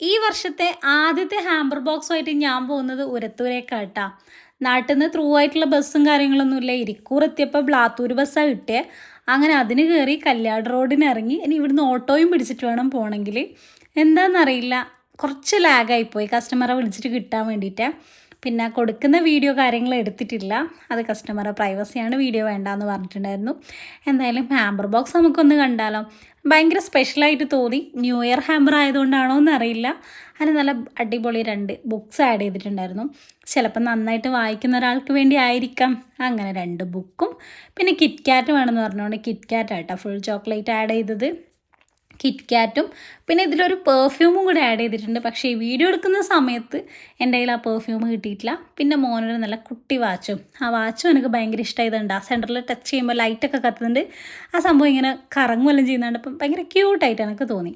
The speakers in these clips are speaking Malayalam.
ഈ വർഷത്തെ ആദ്യത്തെ ഹാമ്പർ ബോക്സുമായിട്ട് ഞാൻ പോകുന്നത് ഉരത്തൂരേക്കാട്ടാ. നാട്ടിൽ നിന്ന് ത്രൂ ആയിട്ടുള്ള ബസ്സും കാര്യങ്ങളൊന്നുമില്ല. ഇരിക്കൂർ എത്തിയപ്പോൾ ബ്ലാത്തൂർ ബസ്സാണ് കിട്ടിയത്. അങ്ങനെ അതിന് കയറി കല്യാട് റോഡിന് ഇറങ്ങി. ഇനി ഇവിടുന്ന് ഓട്ടോയും പിടിച്ചിട്ട് വേണം പോകണമെങ്കിൽ. എന്താണെന്നറിയില്ല, കുറച്ച് ലാഗായിപ്പോയി കസ്റ്റമറെ വിളിച്ചിട്ട് കിട്ടാൻ വേണ്ടിയിട്ട്. പിന്നെ കൊടുക്കുന്ന വീഡിയോ കാര്യങ്ങൾ എടുത്തിട്ടില്ല. അത് കസ്റ്റമറെ പ്രൈവസിയാണ്, വീഡിയോ വേണ്ടാന്ന് പറഞ്ഞിട്ടുണ്ടായിരുന്നു. എന്തായാലും ഹാമ്പർ ബോക്സ് നമുക്കൊന്ന് കണ്ടാലോ. ഭയങ്കര സ്പെഷ്യലായിട്ട് തോന്നി. ന്യൂ ഇയർ ഹാമ്പർ ആയതുകൊണ്ടാണോ എന്നറിയില്ല. അതിന് നല്ല അടിപൊളി 2 ബുക്സ് ആഡ് ചെയ്തിട്ടുണ്ടായിരുന്നു. ചിലപ്പോൾ നന്നായിട്ട് വായിക്കുന്ന ഒരാൾക്ക് വേണ്ടി ആയിരിക്കാം. അങ്ങനെ 2 ബുക്കും പിന്നെ കിറ്റ് കാറ്റ് വേണമെന്ന് പറഞ്ഞുകൊണ്ട് കിറ്റ് കാറ്റാട്ടോ ഫുൾ ചോക്ലേറ്റ് ആഡ് ചെയ്തത്. കിറ്റ് കാറ്റും പിന്നെ ഇതിലൊരു പെർഫ്യൂമും കൂടി ആഡ് ചെയ്തിട്ടുണ്ട്. പക്ഷേ ഈ വീഡിയോ എടുക്കുന്ന സമയത്ത് എൻ്റെ കയ്യിൽ ആ പെർഫ്യൂം കിട്ടിയിട്ടില്ല. പിന്നെ മോനൊരു നല്ല കുട്ടി വാച്ചും, ആ വാച്ചും എനിക്ക് ഭയങ്കര ഇഷ്ടമായതുണ്ട്. ആ സെൻറ്ററിൽ ടച്ച് ചെയ്യുമ്പോൾ ലൈറ്റൊക്കെ കത്തുന്നുണ്ട്. ആ സംഭവം ഇങ്ങനെ കറങ്ങുമെല്ലാം ചെയ്യുന്നുണ്ട്. അപ്പം ഭയങ്കര ക്യൂട്ടായിട്ട് എനിക്ക് തോന്നി.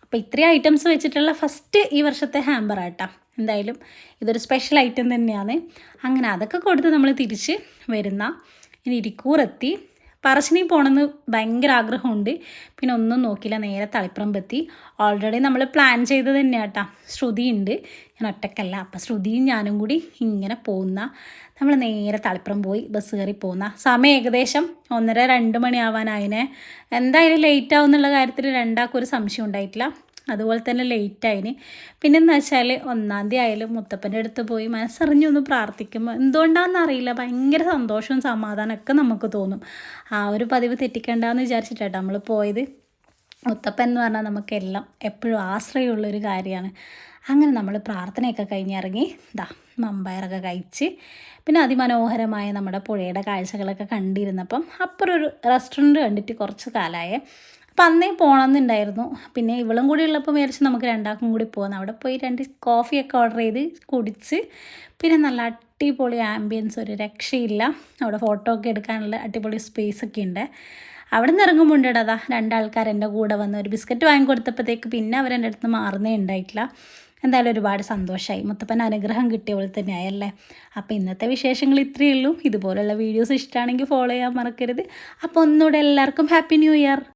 അപ്പോൾ ഇത്രയും ഐറ്റംസ് വെച്ചിട്ടുള്ള ഫസ്റ്റ് ഈ വർഷത്തെ ഹാമ്പർ ആട്ടാ. എന്തായാലും ഇതൊരു സ്പെഷ്യൽ ഐറ്റം തന്നെയാണ്. അങ്ങനെ അതൊക്കെ കൊടുത്ത് നമ്മൾ തിരിച്ച് വരുന്ന ഇനി ഇരിക്കൂറെത്തി. പറശ്ശിനി പോകണമെന്ന് ഭയങ്കര ആഗ്രഹമുണ്ട്. പിന്നെ ഒന്നും നോക്കിയില്ല, നേരെ തളിപ്പറമ്പെത്തി. ഓൾറെഡി നമ്മൾ പ്ലാൻ ചെയ്തത് തന്നെയാട്ടാ. ശ്രുതി ഉണ്ട്, ഞാൻ ഒറ്റക്കല്ല. അപ്പം ശ്രുതിയും ഞാനും കൂടി ഇങ്ങനെ പോകുന്ന, നമ്മൾ നേരെ തളിപ്പുറം പോയി ബസ് കയറി പോകുന്ന സമയം ഏകദേശം 1:30-2 മണിയാവാനായിനെ. എന്തായാലും ലേറ്റ് ആവും എന്നുള്ള കാര്യത്തിൽ രണ്ടാൾക്കും ഒരു സംശയം ഉണ്ടായിട്ടില്ല. അതുപോലെ തന്നെ ലേറ്റായിന്. പിന്നെന്ന് വെച്ചാൽ 1-ാം തീയതി ആയാലും മുത്തപ്പൻ്റെ അടുത്ത് പോയി മനസ്സറിഞ്ഞൊന്ന് പ്രാർത്ഥിക്കുമ്പോൾ എന്തുകൊണ്ടാണെന്നറിയില്ല ഭയങ്കര സന്തോഷവും സമാധാനമൊക്കെ നമുക്ക് തോന്നും. ആ ഒരു പതിവ് തെറ്റിക്കണ്ടെന്ന് വിചാരിച്ചിട്ടാണ് നമ്മൾ പോയത്. മുത്തപ്പൻ എന്ന് പറഞ്ഞാൽ നമുക്കെല്ലാം എപ്പോഴും ആശ്രയമുള്ളൊരു കാര്യമാണ്. അങ്ങനെ നമ്മൾ പ്രാർത്ഥനയൊക്കെ കഴിഞ്ഞിറങ്ങി മമ്പയറൊക്കെ കഴിച്ച് പിന്നെ അതിമനോഹരമായ നമ്മുടെ പുഴയുടെ കാഴ്ചകളൊക്കെ കണ്ടിരുന്നപ്പം അപ്പുറം ഒരു റെസ്റ്റോറൻറ്റ് കണ്ടിട്ട് കുറച്ച് കാലമായേ. അപ്പം അന്നേ പോകണമെന്നുണ്ടായിരുന്നു. പിന്നെ ഇവളും കൂടി ഉള്ളപ്പോൾ വിചാരിച്ച് നമുക്ക് രണ്ടാൾക്കും കൂടി പോകാം. അവിടെ പോയി 2 കോഫിയൊക്കെ ഓർഡർ ചെയ്ത് കുടിച്ച് പിന്നെ നല്ല അടിപൊളി ആംബിയൻസ്, ഒരു രക്ഷയില്ല. അവിടെ ഫോട്ടോ ഒക്കെ എടുക്കാനുള്ള അടിപൊളി സ്പേസൊക്കെ ഉണ്ട്. അവിടെ നിന്ന് ഇറങ്ങുമ്പോൾ ഉണ്ട് 2 ആൾക്കാർ എൻ്റെ കൂടെ വന്ന് ഒരു ബിസ്ക്കറ്റ് വാങ്ങിക്കൊടുത്തപ്പോഴത്തേക്ക് പിന്നെ അവരെൻ്റെ അടുത്ത് മാറുന്നേ ഉണ്ടായിട്ടില്ല. എന്തായാലും ഒരുപാട് സന്തോഷമായി. മുത്തപ്പൻ അനുഗ്രഹം കിട്ടിയ പോലെ തന്നെ ആയല്ലേ. അപ്പോൾ ഇന്നത്തെ വിശേഷങ്ങൾ ഇത്രയേ ഉള്ളൂ. ഇതുപോലുള്ള വീഡിയോസ് ഇഷ്ടമാണെങ്കിൽ ഫോളോ ചെയ്യാൻ മറക്കരുത്. അപ്പോൾ ഒന്നുകൂടെ എല്ലാവർക്കും ഹാപ്പി ന്യൂ ഇയർ.